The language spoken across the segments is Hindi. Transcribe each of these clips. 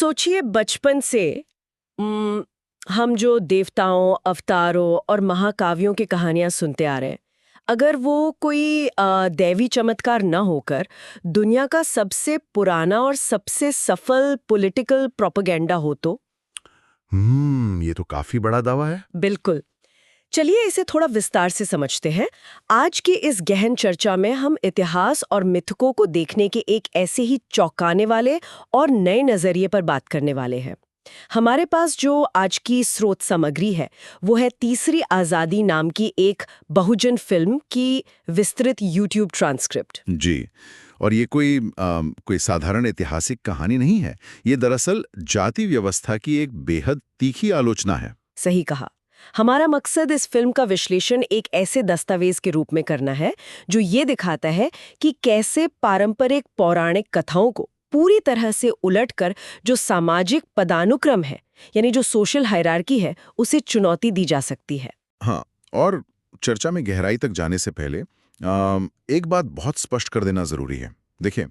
सोचिए बचपन से उम, हम जो देवताओं, अवतारों और महाकाव्यों की कहानियां सुनते आ रहे हैं, अगर वो कोई दैवी चमत्कार न होकर दुनिया का सबसे पुराना और सबसे सफल पॉलिटिकल प्रोपेगेंडा हो तो? ये तो काफी बड़ा दावा है। बिल्कुल। चलिए इसे थोड़ा विस्तार से समझते हैं। आज की इस गहन चर्चा में हम इतिहास और मिथकों को देखने के एक ऐसे ही चौंकाने वाले और नए नजरिए पर बात करने वाले हैं। हमारे पास जो आज की स्रोत सामग्री है वो है तीसरी आज़ादी नाम की एक बहुजन फिल्म की विस्तृत यूट्यूब ट्रांसक्रिप्ट। जी। और ये कोई साधारण ऐतिहासिक कहानी नहीं है। ये दरअसल जाति व्यवस्था की एक बेहद तीखी आलोचना है। सही कहा। हमारा मकसद इस फिल्म का विश्लेषण एक ऐसे दस्तावेज के रूप में करना है जो ये दिखाता है कि कैसे पारंपरिक पौराणिक कथाओं को पूरी तरह से उलटकर जो सामाजिक पदानुक्रम है, यानी जो सोशल हायरार्की है, उसे चुनौती दी जा सकती है। हाँ, और चर्चा में गहराई तक जाने से पहले एक बात बहुत स्पष्ट कर देना जरूरी है। देखिए,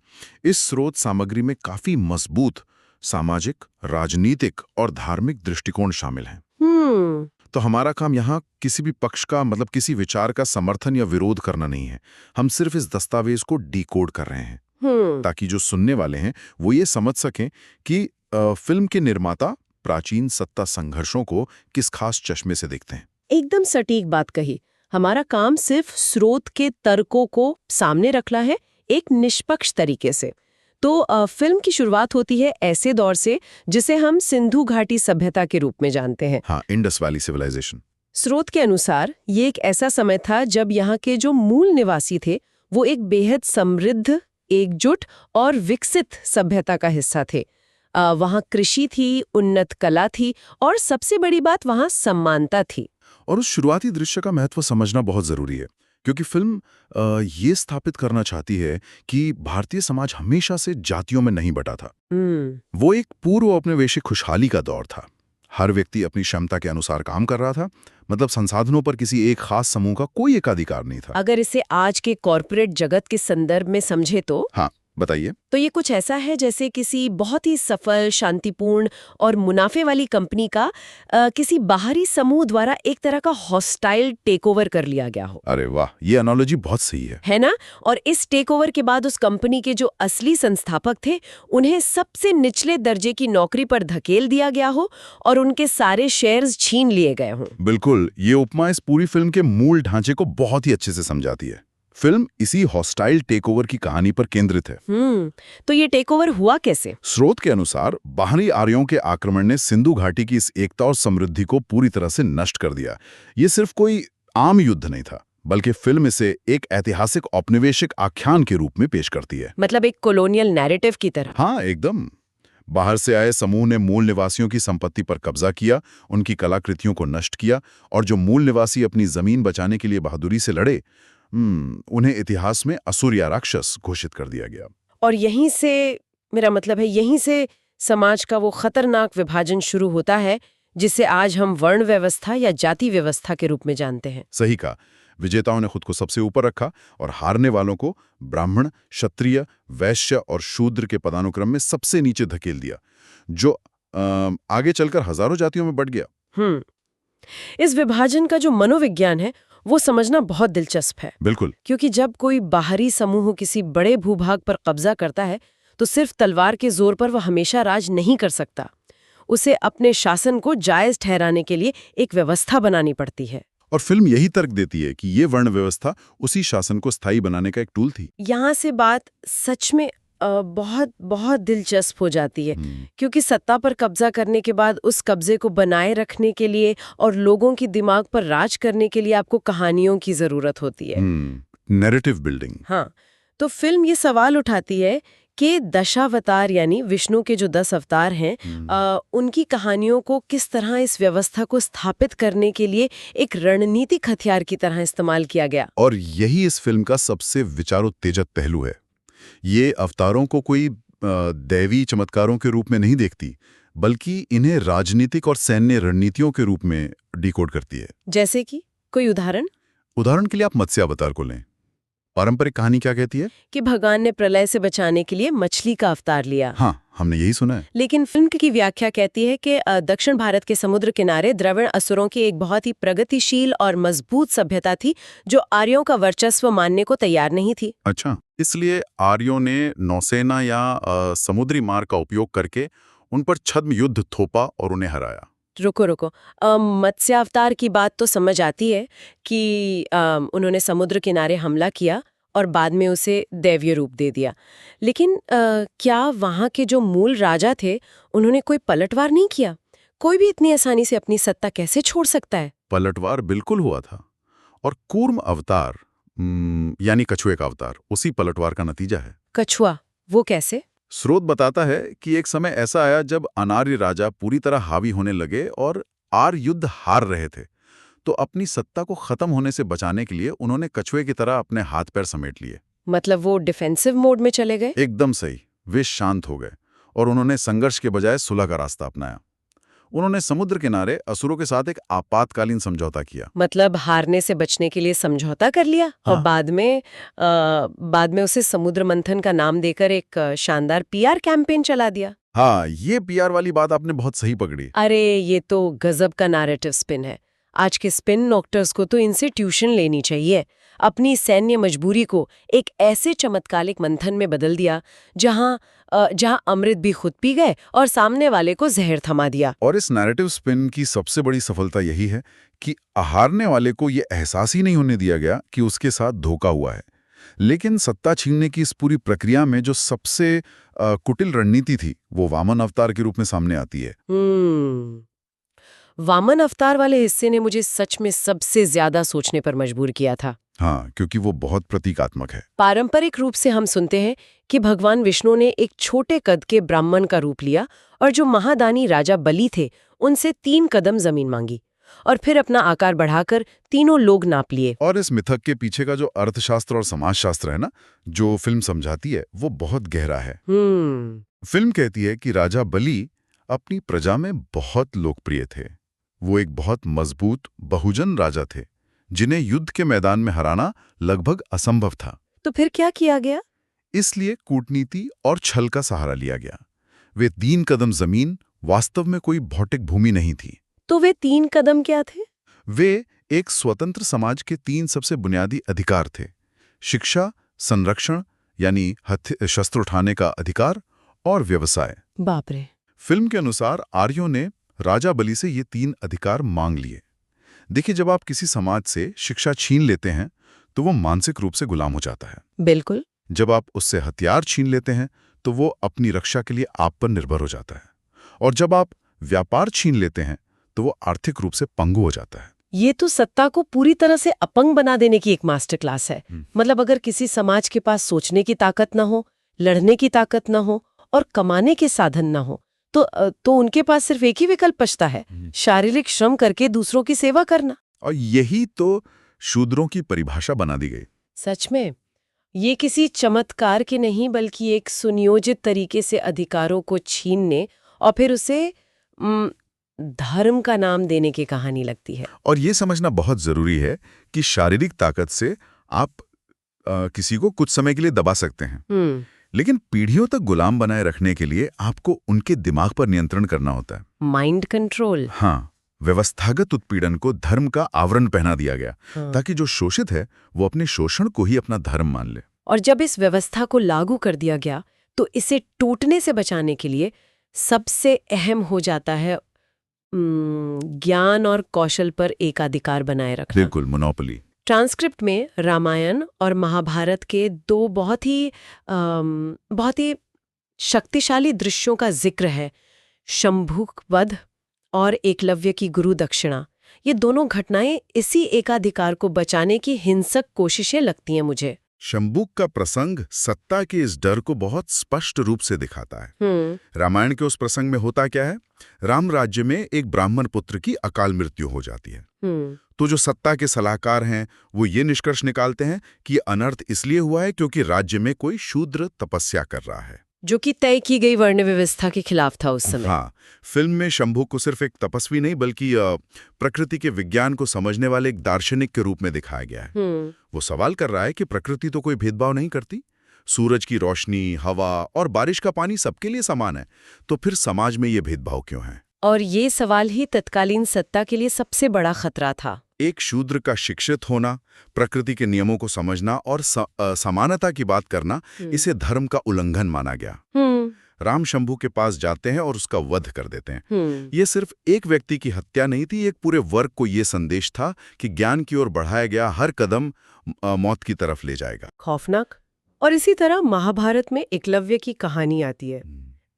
इस स्रोत सामग्री में काफी मजबूत सामाजिक, राजनीतिक और धार्मिक दृष्टिकोण शामिल हैं। हम्म। तो हमारा काम यहाँ किसी भी पक्ष का मतलब किसी विचार का समर्थन या विरोध करना नहीं है। हम सिर्फ इस दस्तावेज को डिकोड कर रहे हैं ताकि जो सुनने वाले हैं वो ये समझ सकें कि फिल्म के निर्माता प्राचीन सत्ता संघर्षों को किस खास चश्मे से देखते हैं। एकदम सटीक बात कही। हमारा काम सिर्फ स्रोत के तर्कों को सामने रखना है, एक निष्पक्ष तरीके से। तो फिल्म की शुरुआत होती है ऐसे दौर से जिसे हम सिंधु घाटी सभ्यता के रूप में जानते हैं। हाँ, इंडस वैली सिविलाइजेशन। स्रोत के अनुसार ये एक ऐसा समय था जब यहाँ के जो मूल निवासी थे वो एक बेहद समृद्ध, एकजुट और विकसित सभ्यता का हिस्सा थे। वहाँ कृषि थी, उन्नत कला थी और सबसे बड़ी बात वहाँ समानता थी। और उस शुरुआती दृश्य का महत्व समझना बहुत जरूरी है, क्योंकि फिल्म ये स्थापित करना चाहती है कि भारतीय समाज हमेशा से जातियों में नहीं बटा था। वो एक पूर्व औपनिवेशिक खुशहाली का दौर था। हर व्यक्ति अपनी क्षमता के अनुसार काम कर रहा था, मतलब संसाधनों पर किसी एक खास समूह का कोई एकाधिकार नहीं था। अगर इसे आज के कॉरपोरेट जगत के संदर्भ में समझे तो हाँ, बताइए। तो ये कुछ ऐसा है जैसे किसी बहुत ही सफल, शांतिपूर्ण और मुनाफे वाली कंपनी का किसी बाहरी समूह द्वारा एक तरह का हॉस्टाइल टेकओवर कर लिया गया हो। अरे वाह, ये एनालॉजी बहुत सही है ना? और इस टेकओवर के बाद उस कंपनी के जो असली संस्थापक थे उन्हें सबसे निचले दर्जे की नौकरी पर धकेल दिया गया हो और उनके सारे शेयर्स छीन लिए गए हों। बिल्कुल, ये उपमा इस पूरी फिल्म के मूल ढांचे को बहुत ही अच्छे से समझाती है। फिल्म इसी हॉस्टाइल टेकओवर की कहानी पर केंद्रित है। तो ये टेकओवर हुआ कैसे? स्रोत के अनुसार बाहरी आर्यों के आक्रमण ने सिंधु घाटी की इस एकता और समृद्धि को पूरी तरह से नष्ट कर दिया। ये सिर्फ कोई आम युद्ध नहीं था, बल्कि फिल्म इसे एक ऐतिहासिक औपनिवेशिक आख्यान के रूप में पेश करती है। मतलब एक कॉलोनियल नैरेटिव की तरह। हाँ, एकदम। बाहर से आए समूह ने मूल निवासियों की संपत्ति पर कब्जा किया, उनकी कलाकृतियों को नष्ट किया, और जो मूल निवासी अपनी जमीन बचाने के लिए बहादुरी से लड़े, उन्हें इतिहास में असुर या राक्षस घोषित कर दिया गया। और यहीं से, मेरा मतलब है यहीं से समाज का वो खतरनाक विभाजन शुरू होता है जिसे आज हम वर्ण व्यवस्था या जाति व्यवस्था के रूप में जानते हैं। सही कहा। विजेताओं ने खुद को सबसे ऊपर रखा और हारने वालों को ब्राह्मण, क्षत्रिय, वैश्य और शूद्र के पदानुक्रम में सबसे नीचे धकेल दिया, जो आगे चलकर हजारों जातियों में बंट गया। इस विभाजन का जो मनोविज्ञान है वो समझना बहुत दिलचस्प है। बिल्कुल। क्योंकि जब कोई बाहरी समूह किसी बड़े भूभाग पर कब्जा करता है तो सिर्फ तलवार के जोर पर वह हमेशा राज नहीं कर सकता। उसे अपने शासन को जायज ठहराने के लिए एक व्यवस्था बनानी पड़ती है। और फिल्म यही तर्क देती है कि ये वर्ण व्यवस्था उसी शासन को स्थायी बनाने का एक टूल थी। यहाँ से बात सच में बहुत बहुत दिलचस्प हो जाती है, क्योंकि सत्ता पर कब्जा करने के बाद उस कब्जे को बनाए रखने के लिए और लोगों की दिमाग पर राज करने के लिए आपको कहानियों की जरूरत होती है। Narrative building. हाँ, तो फिल्म ये सवाल उठाती है कि दशावतार यानी विष्णु के जो 10 अवतार हैं, उनकी कहानियों को किस तरह इस व्यवस्था को स्थापित करने के लिए एक रणनीतिक हथियार की तरह इस्तेमाल किया गया। और यही इस फिल्म का सबसे विचारोत्तेजक पहलू है। ये अवतारों को कोई दैवी चमत्कारों के रूप में नहीं देखती, बल्कि इन्हें राजनीतिक और सैन्य रणनीतियों के रूप में डिकोड करती है। जैसे कि कोई उदाहरण? उदाहरण के लिए आप मत्स्य अवतार को लें। पारंपरिक कहानी क्या कहती है? कि भगवान ने प्रलय से बचाने के लिए मछली का अवतार लिया। हाँ, हमने यही सुना है। लेकिन फिल्म की व्याख्या कहती है कि दक्षिण भारत के समुद्र किनारे द्रविड़ असुरों की एक बहुत ही प्रगतिशील और मजबूत सभ्यता थी जो आर्यों का वर्चस्व मानने को तैयार नहीं थी। अच्छा, इसलिए आर्यों ने नौसेना या समुद्री मार्ग का उपयोग करके उन पर छद्म युद्ध थोपा और उन्हें हराया। रुको मत्स्य अवतार की बात तो समझ आती है कि उन्होंने समुद्र किनारे हमला किया और बाद में उसे दैवीय रूप दे दिया। लेकिन क्या वहाँ के जो मूल राजा थे उन्होंने कोई पलटवार नहीं किया? कोई भी इतनी आसानी से अपनी सत्ता कैसे छोड़ सकता है? पलटवार बिल्कुल हुआ था, और कूर्म अवतार यानी कछुए का अवतार उसी पलटवार का नतीजा है। कछुआ, वो कैसे? स्रोत बताता है कि एक समय ऐसा आया जब अनार्य राजा पूरी तरह हावी होने लगे और आर्य युद्ध हार रहे थे। तो अपनी सत्ता को खत्म होने से बचाने के लिए उन्होंने कछुए की तरह अपने हाथ पैर समेट लिए। मतलब वो डिफेंसिव मोड में चले गए? एकदम सही। वे शांत हो गए और उन्होंने संघर्ष के बजाय सुलह का रास्ता अपनाया। उन्होंने समुद्र किनारे असुरों के साथ एक आपातकालीन समझौता किया। मतलब हारने से बचने के लिए समझौता कर लिया। हाँ। और बाद में उसे समुद्र मंथन का नाम देकर एक शानदार पीआर कैंपेन चला दिया। हाँ, ये पीआर वाली बात आपने बहुत सही पकड़ी। अरे ये तो गजब का नैरेटिव स्पिन है। आज के स्पिन डॉक्टर्स को तो इनसे ट्यूशन लेनी चाहिए। अपनी सैन्य मजबूरी को एक ऐसे चमत्कारिक मंथन में बदल दिया जहां अमृत भी खुद पी गए और सामने वाले को जहर थमा दिया। और इस नैरेटिव स्पिन की सबसे बड़ी सफलता यही है कि हारने वाले को ये एहसास ही नहीं होने दिया गया कि उसके साथ धोखा हुआ है। लेकिन सत्ता छीनने की इस पूरी प्रक्रिया में जो सबसे कुटिल रणनीति थी वो वामन अवतार के रूप में सामने आती है। वामन अवतार वाले हिस्से ने मुझे सच में सबसे ज्यादा सोचने पर मजबूर किया था। हाँ, क्योंकि वो बहुत प्रतीकात्मक है। पारंपरिक रूप से हम सुनते हैं कि भगवान विष्णु ने एक छोटे कद के ब्राह्मण का रूप लिया और जो महादानी राजा बलि थे उनसे 3 कदम जमीन मांगी और फिर अपना आकार बढ़ाकर तीनों लोग नाप लिए। और इस मिथक के पीछे का जो अर्थशास्त्र और समाजशास्त्र है ना, जो फिल्म समझाती है, वो बहुत गहरा है। फिल्म कहती है कि राजा बलि अपनी प्रजा में बहुत लोकप्रिय थे। वो एक बहुत मजबूत बहुजन राजा थे जिन्हें युद्ध के मैदान में हराना लगभग असंभव था। तो फिर क्या किया गया? इसलिए कूटनीति और छल का सहारा लिया गया। वे 3 कदम जमीन वास्तव में कोई भौतिक भूमि नहीं थी। तो वे 3 कदम क्या थे? वे एक स्वतंत्र समाज के 3 सबसे बुनियादी अधिकार थे: शिक्षा, संरक्षण यानी शस्त्र उठाने का अधिकार, और व्यवसाय। बाप रे। फिल्म के अनुसार आर्यों ने राजा बलि से ये 3 अधिकार मांग लिए। देखिए, जब आप किसी समाज से शिक्षा छीन लेते हैं तो वो मानसिक रूप से गुलाम हो जाता है। बिल्कुल। जब आप उससे हथियार छीन लेते हैं तो वो अपनी रक्षा के लिए आप पर निर्भर हो जाता है। और जब आप व्यापार छीन लेते हैं तो वो आर्थिक रूप से पंगु हो जाता है। ये तो सत्ता को पूरी तरह से अपंग बना देने की एक मास्टर क्लास है। मतलब अगर किसी समाज के पास सोचने की ताकत न हो, लड़ने की ताकत न हो और कमाने के साधन न हो तो उनके पास सिर्फ एक ही विकल्प बचता है, शारीरिक श्रम करके दूसरों की सेवा करना। और यही तो शूद्रों की परिभाषा बना दी गई। सच में ये किसी चमत्कार के नहीं बल्कि एक सुनियोजित तरीके से अधिकारों को छीनने और फिर उसे धर्म का नाम देने की कहानी लगती है। और ये समझना बहुत जरूरी है कि शारीरिक ताकत से आप किसी को कुछ समय के लिए दबा सकते हैं, लेकिन पीढ़ियों तक गुलाम बनाए रखने के लिए आपको उनके दिमाग पर नियंत्रण करना होता है। Mind control. हाँ, व्यवस्थागत उत्पीड़न को धर्म का आवरण पहना दिया गया, ताकि जो शोषित है वो अपने शोषण को ही अपना धर्म मान ले। और जब इस व्यवस्था को लागू कर दिया गया तो इसे टूटने से बचाने के लिए सबसे अहम हो जाता है ज्ञान और कौशल पर एकाधिकार बनाए रखना। बिल्कुल, मोनोपोली। ट्रांसक्रिप्ट में रामायण और महाभारत के 2 बहुत ही शक्तिशाली दृश्यों का जिक्र है, शंभुक वध और एकलव्य की गुरु दक्षिणा। ये दोनों घटनाएं इसी एकाधिकार को बचाने की हिंसक कोशिशें लगती हैं मुझे। शंभुक का प्रसंग सत्ता के इस डर को बहुत स्पष्ट रूप से दिखाता है। रामायण के उस प्रसंग में होता क्या है? राम राज्य में एक ब्राह्मण पुत्र की अकाल मृत्यु हो जाती है। तो जो सत्ता के सलाहकार हैं वो ये निष्कर्ष निकालते हैं कि अनर्थ इसलिए हुआ है क्योंकि राज्य में कोई शूद्र तपस्या कर रहा है। जो कि तय की गई वर्ण व्यवस्था के खिलाफ था उस समय। हाँ, फिल्म में शंभू को सिर्फ एक तपस्वी नहीं बल्कि प्रकृति के विज्ञान को समझने वाले एक दार्शनिक के रूप में दिखाया गया है। वो सवाल कर रहा है कि प्रकृति तो कोई भेदभाव नहीं करती, सूरज की रोशनी, हवा और बारिश का पानी सबके लिए समान है, तो फिर समाज में ये भेदभाव क्यों है? और ये सवाल ही तत्कालीन सत्ता के लिए सबसे बड़ा खतरा था। एक शूद्र का शिक्षित होना, प्रकृति के नियमों को समझना और समानता की बात करना, इसे धर्म का उल्लंघन माना गया। राम शंभू के पास जाते हैं और उसका वध कर देते हैं। ये सिर्फ एक व्यक्ति की हत्या नहीं थी, एक पूरे वर्ग को ये संदेश था कि ज्ञान की ओर बढ़ाया गया हर कदम मौत की तरफ ले जाएगा। खौफनाक। और इसी तरह महाभारत में एकलव्य की कहानी आती है।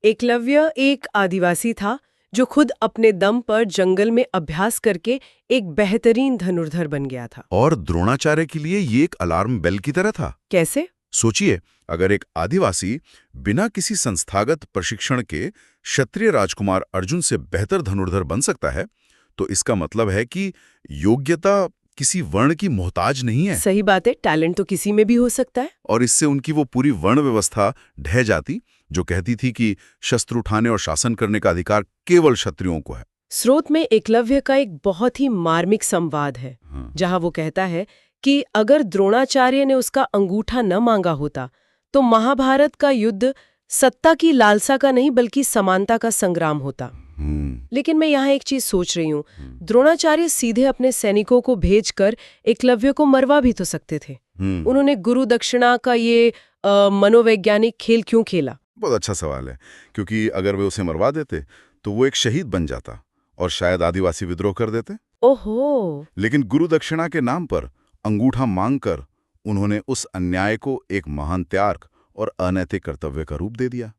एकलव्य एक आदिवासी था जो खुद अपने दम पर जंगल में अभ्यास करके एक बेहतरीन धनुर्धर बन गया था। और द्रोणाचार्य के लिए ये एक अलार्म बेल की तरह था। कैसे? सोचिए, अगर एक आदिवासी बिना किसी संस्थागत प्रशिक्षण के क्षत्रिय राजकुमार अर्जुन से बेहतर धनुर्धर बन सकता है, तो इसका मतलब है कि योग्यता किसी वर्ण की मोहताज नहीं है। सही बात है, टैलेंट तो किसी में भी हो सकता है। और इससे उनकी वो पूरी वर्ण व्यवस्था ढह जाती जो कहती थी कि शस्त्र उठाने और शासन करने का अधिकार केवल क्षत्रियों को है। स्रोत में एकलव्य का एक बहुत ही मार्मिक संवाद है, जहां वो कहता है कि अगर द्रोणाचार्य ने उसका अंगूठा न मांगा होता तो महाभारत का युद्ध सत्ता की लालसा का नहीं बल्कि समानता का संग्राम होता। लेकिन मैं यहाँ एक चीज सोच रही हूँ, द्रोणाचार्य सीधे अपने सैनिकों को भेजकर एकलव्य को मरवा भी तो सकते थे। उन्होंने गुरु दक्षिणा का ये मनोवैज्ञानिक खेल क्यों खेला? बहुत अच्छा सवाल है, क्योंकि अगर वे उसे मरवा देते तो वो एक शहीद बन जाता और शायद आदिवासी विद्रोह कर देते। ओहो। लेकिन गुरु दक्षिणा के नाम पर अंगूठा मांगकर उन्होंने उस अन्याय को एक महान त्याग और अनैतिक कर्तव्य का रूप दे दिया।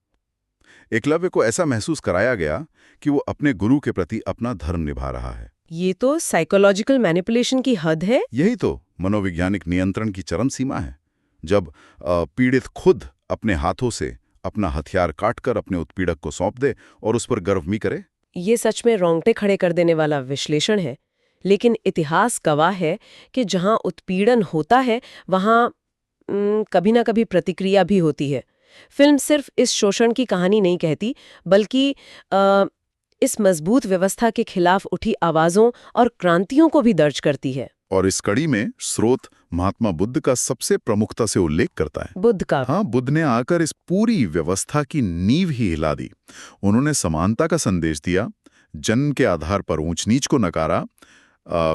एकलव्य को ऐसा महसूस कराया गया कि वो अपने गुरु के प्रति अपना धर्म निभा रहा है। ये तो साइकोलॉजिकल मैनिपुलेशन की हद है। यही तो मनोवैज्ञानिक नियंत्रण की चरम सीमा है, जब पीड़ित खुद अपने हाथों से अपना हथियार काटकर अपने उत्पीड़क को सौंप दे और उस पर गर्व भी करे। ये सच में रोंगटे खड़े कर देने वाला विश्लेषण है। लेकिन इतिहास गवाह है कि जहां उत्पीड़न होता है वहां कभी ना कभी प्रतिक्रिया भी होती है। फिल्म सिर्फ इस शोषण की कहानी नहीं कहती, बल्कि इस मजबूत व्यवस्था के खिलाफ उठी आवाजों और क्रांतियों को भी दर्ज करती है। और इस कड़ी में स्रोत महात्मा बुद्ध का सबसे प्रमुखता से उल्लेख करता है। बुद्ध का? हाँ, बुद्ध ने आकर इस पूरी व्यवस्था की नींव ही हिला दी। उन्होंने समानता का संदेश दिया, जन्म के आधार पर ऊंच नीच को नकारा,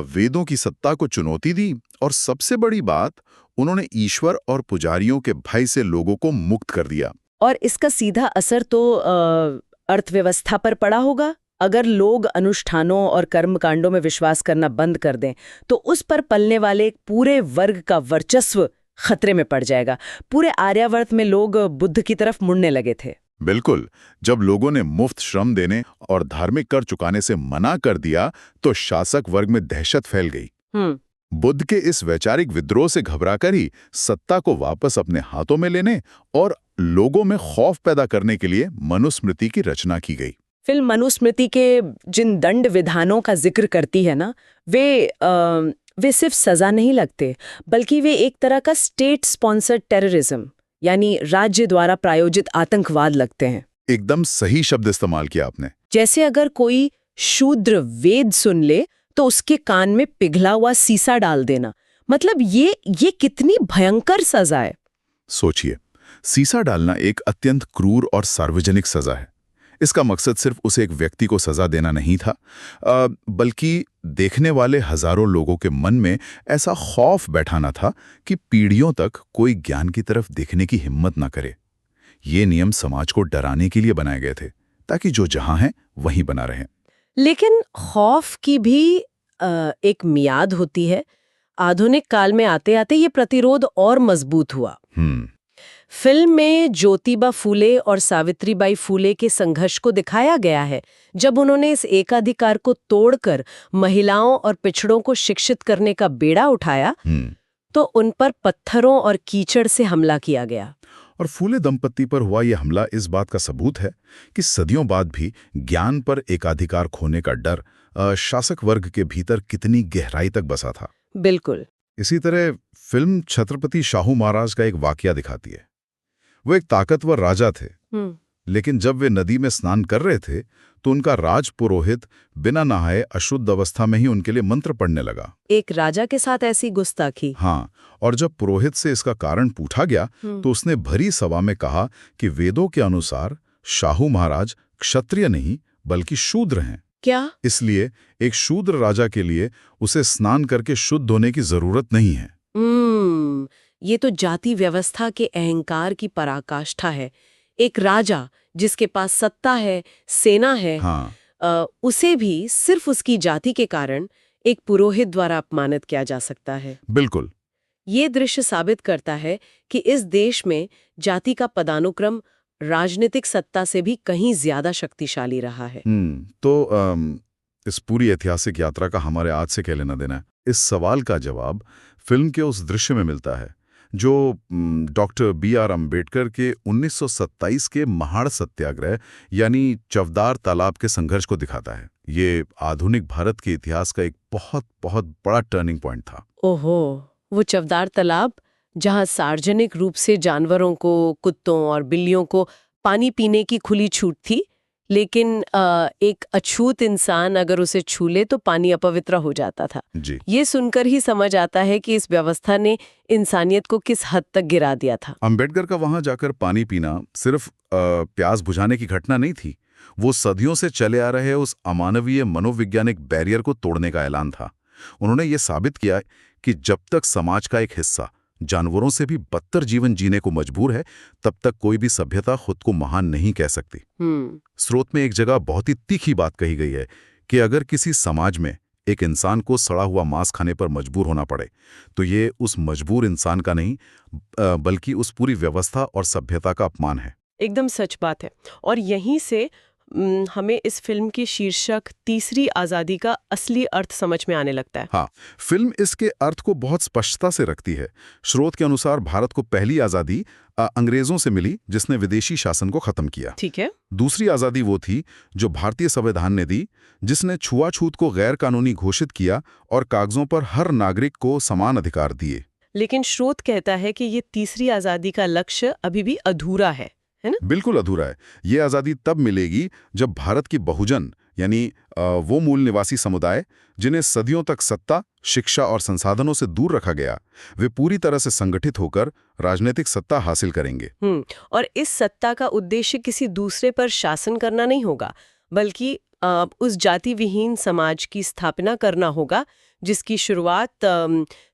वेदों की सत्ता को चुनौती दी और सबसे बड़ी बात, उन्होंने ईश्वर और पुजारियों के भय से लोगों को मुक्त कर दिया। और इसका सीधा असर तो अर्थव्यवस्था पर पड़ा होगा। अगर लोग अनुष्ठानों और कर्मकांडों में विश्वास करना बंद कर दें तो उस पर पलने वाले एक पूरे वर्ग का वर्चस्व खतरे में पड़ जाएगा। पूरे आर्यावर्त में लोग बुद्ध की तरफ मुड़ने लगे थे। बिल्कुल, जब लोगों ने मुफ्त श्रम देने और धार्मिक कर चुकाने से मना कर दिया तो शासक वर्ग में दहशत फैल गई। बुद्ध के इस वैचारिक विद्रोह से घबराकर ही सत्ता को वापस अपने हाथों में लेने और लोगों में खौफ पैदा करने के लिए मनुस्मृति की रचना की गई। फिल्म मनुस्मृति के जिन दंड विधानों का जिक्र करती है ना, वे सिर्फ सजा नहीं लगते, बल्कि वे एक तरह का स्टेट स्पॉन्सर्ड टेररिज्म यानी राज्य द्वारा प्रायोजित आतंकवाद लगते हैं। एकदम सही शब्द इस्तेमाल किया आपने। जैसे अगर कोई शूद्र वेद सुन ले तो उसके कान में पिघला हुआ सीसा डाल देना। मतलब ये कितनी भयंकर सजा है। सोचिए, सीसा डालना एक अत्यंत क्रूर और सार्वजनिक सजा है। इसका मकसद सिर्फ उसे एक व्यक्ति को सजा देना नहीं था, बल्कि देखने वाले हजारों लोगों के मन में ऐसा खौफ बैठाना था कि पीढ़ियों तक कोई ज्ञान की तरफ देखने की हिम्मत ना करे। ये नियम समाज को डराने के लिए बनाए गए थे, ताकि जो जहां है वहीं बना रहे। लेकिन खौफ की भी एक मियाद होती है। आधुनिक काल में आते आते ये प्रतिरोध और मजबूत हुआ। फिल्म में ज्योतिबा फूले और सावित्रीबाई फूले के संघर्ष को दिखाया गया है। जब उन्होंने इस एकाधिकार को तोड़कर महिलाओं और पिछड़ों को शिक्षित करने का बेड़ा उठाया तो उन पर पत्थरों और कीचड़ से हमला किया गया। और फूले दंपत्ति पर हुआ यह हमला इस बात का सबूत है कि सदियों बाद भी ज्ञान पर एकाधिकार खोने का डर शासक वर्ग के भीतर कितनी गहराई तक बसा था। बिल्कुल। इसी तरह फिल्म छत्रपति शाहू महाराज का एक वाकया दिखाती है। वो एक ताकतवर राजा थे लेकिन जब वे नदी में स्नान कर रहे थे तो उनका राज पुरोहित बिना नहाए अशुद्ध अवस्था में ही उनके लिए मंत्र पढ़ने लगा। एक राजा के साथ ऐसी गुस्ताखी। हाँ, और जब पुरोहित से इसका कारण पूछा गया तो उसने भरी सभा में कहा कि वेदों के अनुसार शाहू महाराज क्षत्रिय नहीं बल्कि शूद्र हैं। क्या? इसलिए एक शूद्र राजा के लिए उसे स्नान करके शुद्ध होने की जरूरत नहीं है। ये तो जाति व्यवस्था के अहंकार की पराकाष्ठा है। एक राजा जिसके पास सत्ता है, सेना है, हाँ। उसे भी सिर्फ उसकी जाति के कारण एक पुरोहित द्वारा अपमानित किया जा सकता है। बिल्कुल। ये दृश्य साबित करता है कि इस देश में जाति का पदानुक्रम राजनीतिक सत्ता से भी कहीं ज्यादा शक्तिशाली रहा है। तो इस पूरी ऐतिहासिक यात्रा का हमारे आज से क्या लेना देना है? इस सवाल का जवाब फिल्म के उस दृश्य में मिलता है जो डॉक्टर B.R. अम्बेडकर के 1927 के महाड़ सत्याग्रह यानी चवदार तालाब के संघर्ष को दिखाता है। ये आधुनिक भारत के इतिहास का एक बहुत बहुत बड़ा टर्निंग पॉइंट था। ओहो, वो चवदार तालाब जहां सार्वजनिक रूप से जानवरों को, कुत्तों और बिल्लियों को पानी पीने की खुली छूट थी, लेकिन एक अछूत इंसान अगर उसे छू ले तो पानी अपवित्र हो जाता था। जी। ये सुनकर ही समझ आता है कि इस व्यवस्था ने इंसानियत को किस हद तक गिरा दिया था। अम्बेडकर का वहां जाकर पानी पीना सिर्फ प्यास बुझाने की घटना नहीं थी, वो सदियों से चले आ रहे उस अमानवीय मनोवैज्ञानिक बैरियर को तोड़ने का ऐलान था। उन्होंने ये साबित किया कि जब तक समाज का एक हिस्सा जानवरों से भी बदतर जीवन जीने को मजबूर है, तब तक कोई भी सभ्यता खुद को महान नहीं कह सकती। स्रोत में एक जगह बहुत ही तीखी बात कही गई है कि अगर किसी समाज में एक इंसान को सड़ा हुआ मांस खाने पर मजबूर होना पड़े तो ये उस मजबूर इंसान का नहीं बल्कि उस पूरी व्यवस्था और सभ्यता का अपमान है। एकदम सच बात है। और यहीं से हमें इस फिल्म की शीर्षक तीसरी आज़ादी का असली अर्थ समझ में आने लगता है। हाँ, फिल्म इसके अर्थ को बहुत स्पष्टता से रखती है। स्रोत के अनुसार भारत को पहली आज़ादी अंग्रेजों से मिली जिसने विदेशी शासन को खत्म किया। ठीक है। दूसरी आज़ादी वो थी जो भारतीय संविधान ने दी, जिसने छुआछूत को गैर कानूनी घोषित किया और कागजों पर हर नागरिक को समान अधिकार दिए। लेकिन स्रोत कहता है कि ये तीसरी आज़ादी का लक्ष्य अभी भी अधूरा है ना? बिल्कुल अधूरा है। ये आज़ादी तब मिलेगी जब भारत की बहुजन यानी वो मूल निवासी समुदाय जिन्हें सदियों तक सत्ता, शिक्षा और संसाधनों से दूर रखा गया, वे पूरी तरह से संगठित होकर राजनीतिक सत्ता हासिल करेंगे। और इस सत्ता का उद्देश्य किसी दूसरे पर शासन करना नहीं होगा, बल्कि उस जाति विहीन समाज की स्थापना करना होगा जिसकी शुरुआत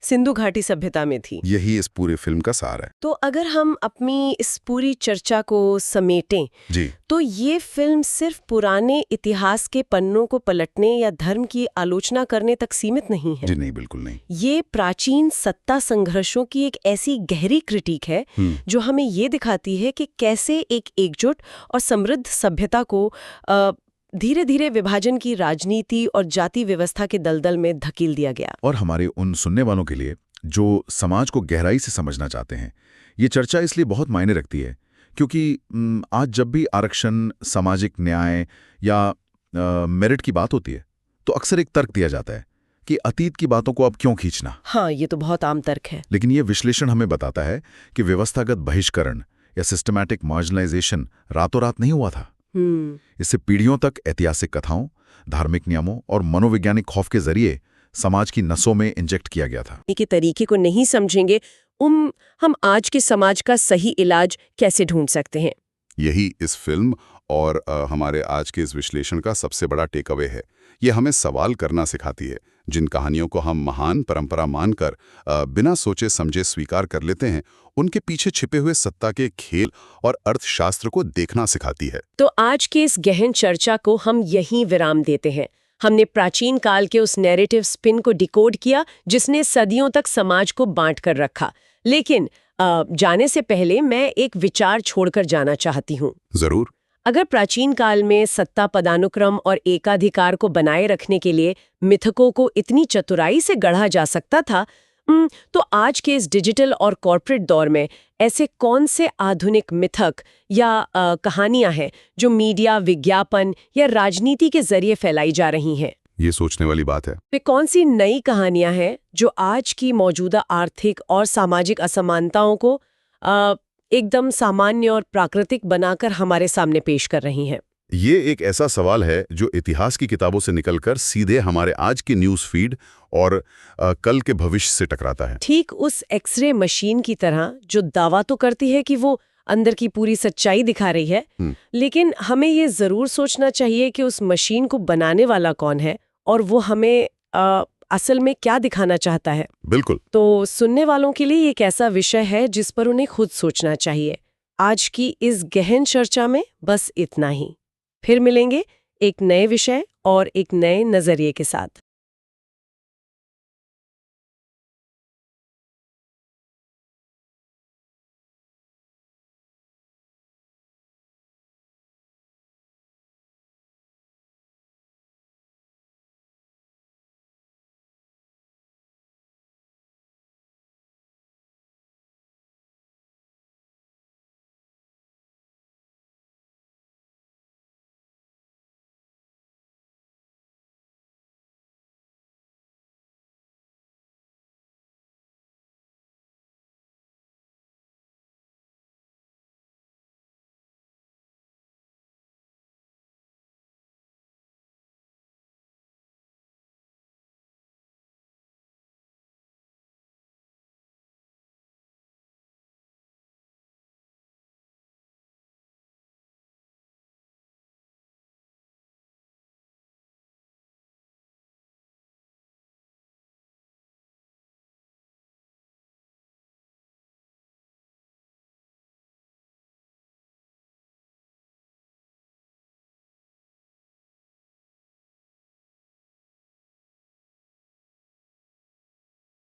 सिंधु घाटी सभ्यता में थी। यही इस पूरी फिल्म का सार है। तो अगर हम अपनी इस पूरी चर्चा को समेटें जी, तो ये फिल्म सिर्फ पुराने इतिहास के पन्नों को पलटने या धर्म की आलोचना करने तक सीमित नहीं है। जी नहीं, बिल्कुल नहीं। ये प्राचीन सत्ता संघर्षों की एक ऐसी गहरी क्रिटिक है जो हमें ये दिखाती है कि कैसे एक एकजुट और समृद्ध सभ्यता को धीरे धीरे विभाजन की राजनीति और जाति व्यवस्था के दलदल में धकेल दिया गया। और हमारे उन सुनने वालों के लिए जो समाज को गहराई से समझना चाहते हैं, ये चर्चा इसलिए बहुत मायने रखती है क्योंकि आज जब भी आरक्षण, सामाजिक न्याय या मेरिट की बात होती है तो अक्सर एक तर्क दिया जाता है कि अतीत की बातों को अब क्यों खींचना। हाँ, ये तो बहुत आम तर्क है। लेकिन ये विश्लेषण हमें बताता है कि व्यवस्थागत बहिष्करण या सिस्टमैटिक मार्जिनलाइजेशन रातों रात नहीं हुआ था। इससे पीढ़ियों तक ऐतिहासिक कथाओं, धार्मिक नियमों और मनोवैज्ञानिक खौफ के जरिए समाज की नसों में इंजेक्ट किया गया था। के तरीके को नहीं समझेंगे हम आज के समाज का सही इलाज कैसे ढूंढ सकते हैं? यही इस फिल्म और हमारे आज के इस विश्लेषण का सबसे बड़ा टेक अवे है। ये हमें सवाल करना सिखाती है। जिन कहानियों को हम महान परंपरा मानकर बिना सोचे समझे स्वीकार कर लेते हैं, उनके पीछे छिपे हुए सत्ता के खेल और अर्थशास्त्र को देखना सिखाती है। तो आज के इस गहन चर्चा को हम यहीं विराम देते हैं। हमने प्राचीन काल के उस नैरेटिव स्पिन को डिकोड किया जिसने सदियों तक समाज को बांट कर रखा। लेकिन जाने से पहले मैं एक विचार छोड़कर जाना चाहती हूँ। जरूर। अगर प्राचीन काल में सत्ता पदानुक्रम और एकाधिकार को बनाए रखने के लिए मिथकों को इतनी चतुराई से गढ़ा जा सकता था, तो आज के इस डिजिटल और कॉर्पोरेट दौर में ऐसे कौन से आधुनिक मिथक या कहानियां हैं जो मीडिया, विज्ञापन या राजनीति के जरिए फैलाई जा रही हैं? ये सोचने वाली बात है। वे कौन सी नई कहानियां हैं जो आज की मौजूदा आर्थिक और सामाजिक असमानताओं को एकदम सामान्य और प्राकृतिक बनाकर हमारे सामने पेश कर रही हैं। ये एक ऐसा सवाल है जो इतिहास की किताबों से निकलकर सीधे हमारे आज की न्यूज़ फीड और कल के भविष्य से टकराता है। ठीक उस एक्सरे मशीन की तरह जो दावा तो करती है कि वो अंदर की पूरी सच्चाई दिखा रही है, लेकिन हमें ये जरूर सोचना चाहिए कि उस मशीन को बनाने वाला कौन है और वो हमें असल में क्या दिखाना चाहता है। बिल्कुल। तो सुनने वालों के लिए एक ऐसा विषय है जिस पर उन्हें खुद सोचना चाहिए। आज की इस गहन चर्चा में बस इतना ही। फिर मिलेंगे एक नए विषय और एक नए नजरिए के साथ।